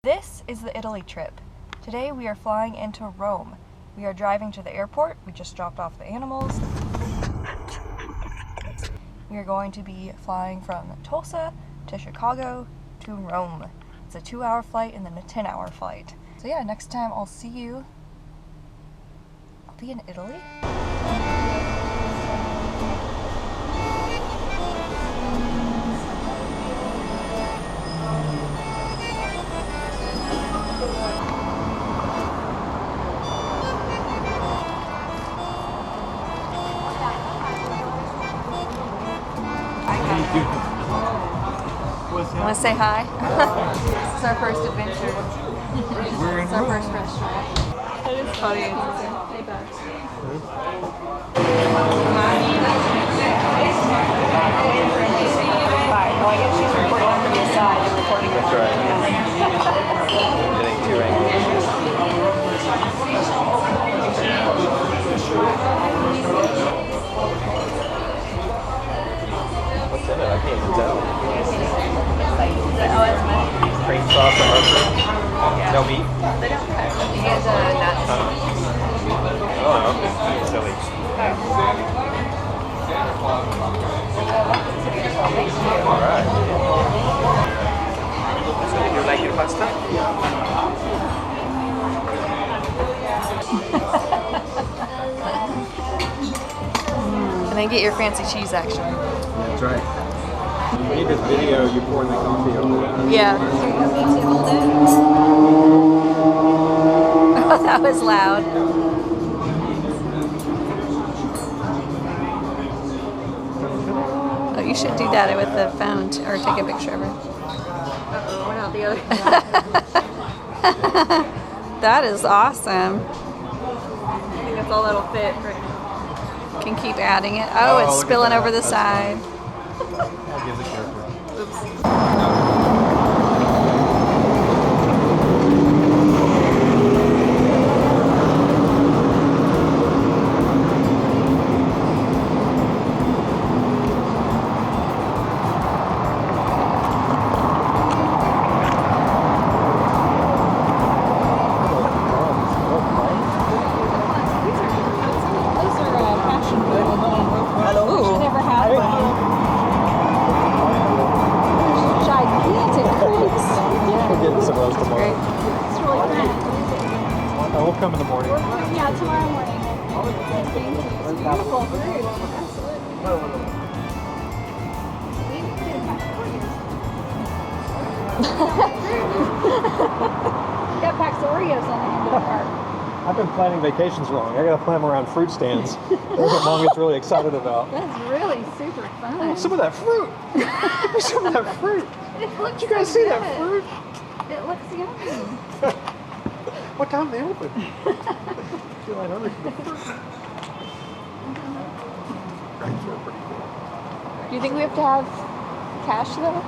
This is the Italy trip. Today we are flying into Rome. We are driving to the airport. We just dropped off the animals. We are going to be flying from Tulsa to Chicago to Rome. It's a 2-hour flight and then a 10-hour flight. So yeah, next time I'll see you. I'll be in Italy. Want to say hi? This is our first adventure. It's our first restaurant. It is funny. Well, I guess she's recording from the side and recording with her. Getting 2 angles. What's in it? I can't even tell. Cream sauce and mustard? No meat? They don't have he has nuts. Oh, silly. Alright. So did you like your pasta? And then get your fancy cheese action. That's right. We need this video you pouring the coffee over there. Yeah. Oh, that was loud. Oh, you should do that with the phone or take a picture of her. Uh-oh, we're not the other. That is awesome. I think that's all that'll fit right now. Can keep adding it. Oh, it's look at spilling that. over the That's side. I'll give the character. Oops. We'll come in the morning. Yeah, tomorrow morning. It's beautiful fruit. Got packs of Oreos on the end of the cart. I've been planning vacations wrong. I gotta plan them around fruit stands. That's what Mom gets really excited about. That's really super fun. Some of that fruit. Some of that fruit. It looks Did you guys so see good. that fruit? It looks yummy. What time they open? I feel like hungry for the fruit. Do you think we have to have cash though?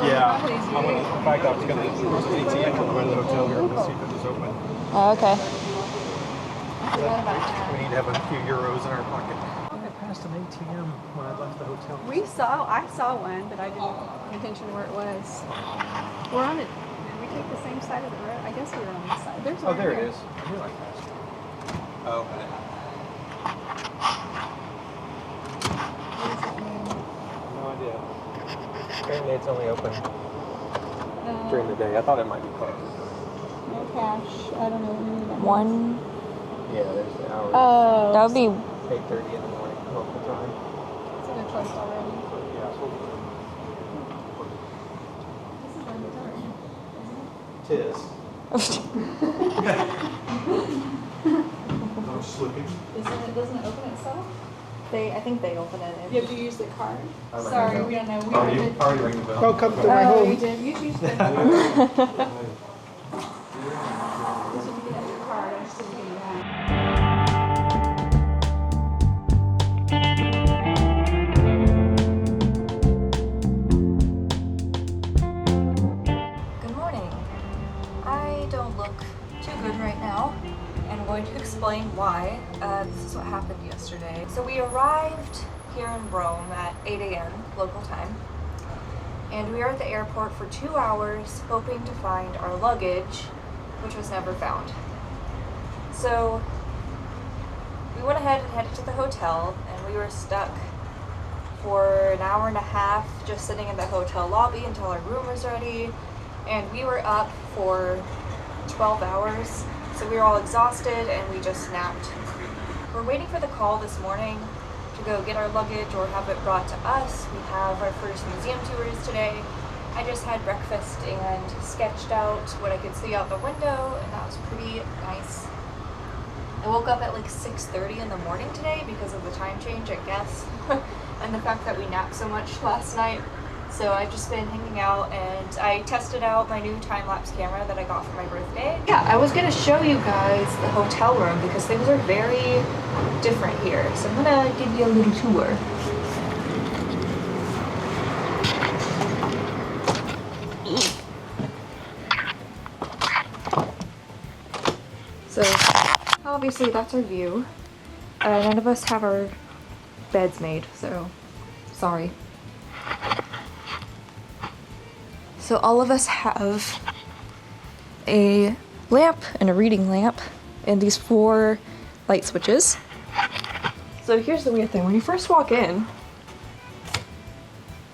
Yeah. In fact, I was gonna use the ATM on the way to the hotel here to see if it was open. Oh, okay. We need to have a few euros in our pocket. I passed an ATM when I left the hotel. I saw one, but I didn't pay attention to where it was. We're on it. Did we take the same side of the road? I guess we were on this side. There's Oh, one there here. it is. I knew I passed it. Oh, okay. What does that mean? No idea. Apparently it's only open during the day. I thought it might be closed. No cash. I don't know what you mean. One. Yeah, there's the hour. Oh. That would be 8:30 in the morning most of the time. So they're closed already. Yeah, so This is on the dark, tis. I'm slipping. Doesn't it open itself? I think they open it. You have to use the card? I reckon Sorry, so. we don't know. We Oh, you did. already rang the bell. Welcome to my Oh, home. you did. You used the card. You should get your card. I just didn't give you that. Good morning. I don't look too good right now, and I'm going to explain why. This is what happened yesterday. So we arrived here in Rome at 8 a.m. local time, and we were at the airport for 2 hours hoping to find our luggage, which was never found. So we went ahead and headed to the hotel, and we were stuck for an hour and a half just sitting in the hotel lobby until our room was ready, and we were up for 12 hours, so we were all exhausted and we just napped. We're waiting for the call this morning to go get our luggage or have it brought to us. We have our first museum tours today. I just had breakfast and sketched out what I could see out the window, and that was pretty nice. I woke up at like 6:30 in the morning today because of the time change, I guess, and the fact that we napped so much last night. So I've just been hanging out, and I tested out my new time-lapse camera that I got for my birthday. Yeah, I was gonna show you guys the hotel room because things are very different here. So I'm gonna give you a little tour. So obviously that's our view. None of us have our beds made, so sorry. So all of us have a lamp and a reading lamp and these 4 light switches. So here's the weird thing. When you first walk in,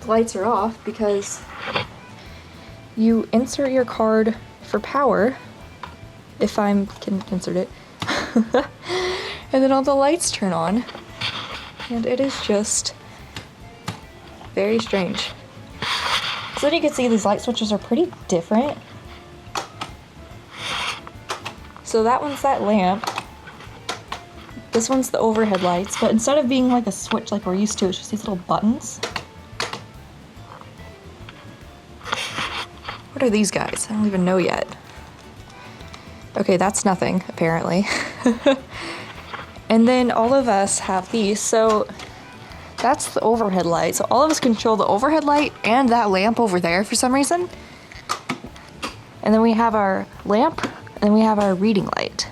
the lights are off because you insert your card for power, if I can insert it, and then all the lights turn on, and it is just very strange. So then you can see these light switches are pretty different. So that one's that lamp. This one's the overhead lights, but instead of being like a switch like we're used to, it's just these little buttons. What are these guys? I don't even know yet. Okay, that's nothing, apparently. And then all of us have these, so that's the overhead light. So all of us control the overhead light and that lamp over there for some reason. And then we have our lamp, and then we have our reading light.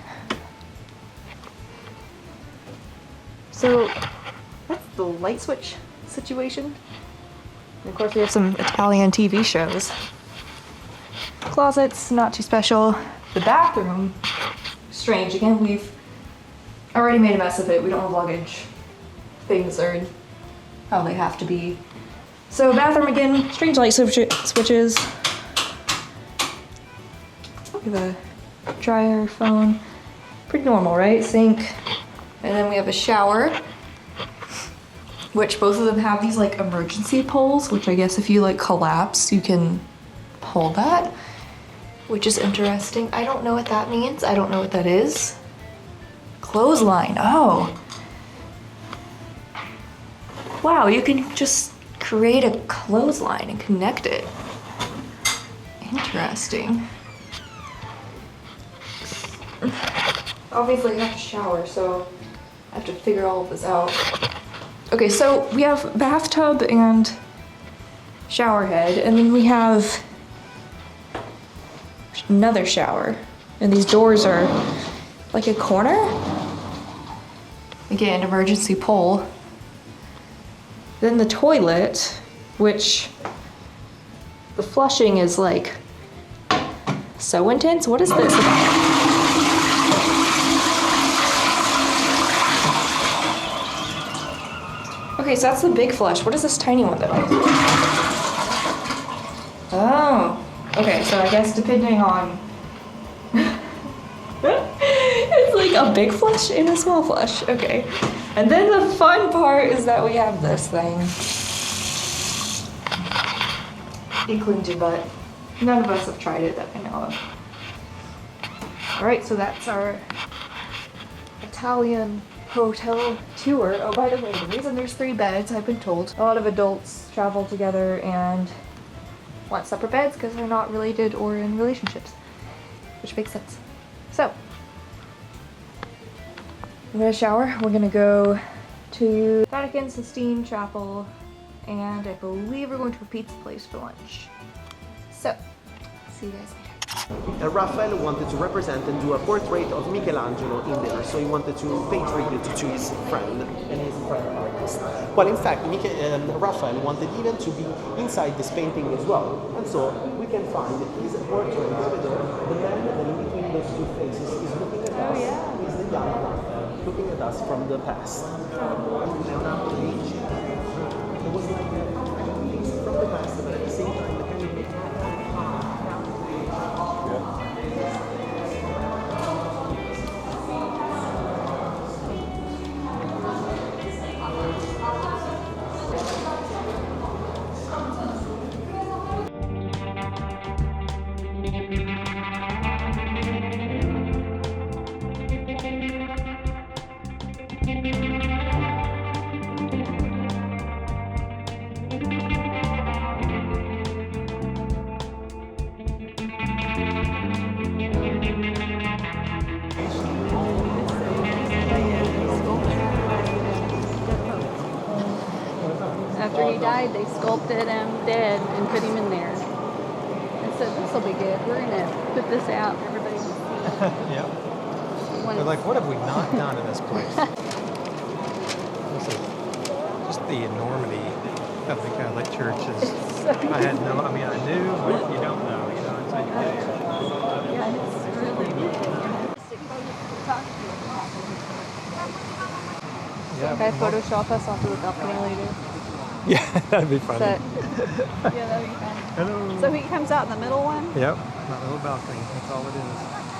So that's the light switch situation. And of course we have some Italian TV shows. Closets, not too special. The bathroom, strange. Again, we've already made a mess of it. We don't have luggage. Things are how they have to be. So bathroom again, strange light switches. We have a dryer, phone. Pretty normal, right? Sink. And then we have a shower, which both of them have these like emergency poles, which I guess if you like collapse, you can pull that, which is interesting. I don't know what that means. I don't know what that is. Clothesline, oh. Wow, you can just create a clothesline and connect it. Interesting. Obviously I have to shower, so I have to figure all of this out. Okay, so we have bathtub and shower head, and then we have another shower. And these doors are like a corner. Again, emergency pole. Then the toilet, which the flushing is like so intense. What is this about? Okay, so that's the big flush. What is this tiny one though? Oh, okay, so I guess depending on it's like a big flush and a small flush. Okay. And then the fun part is that we have this thing. It cleans your butt. None of us have tried it that I know of. Alright, so that's our Italian hotel tour. Oh, by the way, the reason there's 3 beds, I've been told, a lot of adults travel together and want separate beds because they're not related or in relationships, which makes sense. So, I'm gonna shower. We're gonna go to Vatican, Sistine Chapel, and I believe we're going to a pizza place for lunch. So, see you guys later. Raphael wanted to represent and do a portrait of Michelangelo in there, so he wanted to pay tribute to his friend and his friend artist. Well, in fact, Raphael wanted even to be inside this painting as well, and so we can find his portrait over there. The man that in between those two faces is looking at us. Is the young Raphael looking at us from the past. Leonardo da Vinci. It was like paintings from the past, but at the same time, the kind of After he died, they sculpted him dead and put him in there. And said, this will be good. We're going to put this out. Everybody will see. Yeah. When They're it's- like, what have we not done in this place? This is just the enormity of the Catholic Church is. I had no. I mean, I knew, but you don't know. You know, until you get here. Yeah, it's really big. Yeah. Can I Photoshop us onto the balcony later? Yeah, that'd be funny. Yeah, that'd be fun. Hello. So he comes out in the middle one? Yep, my little balcony. That's all it is.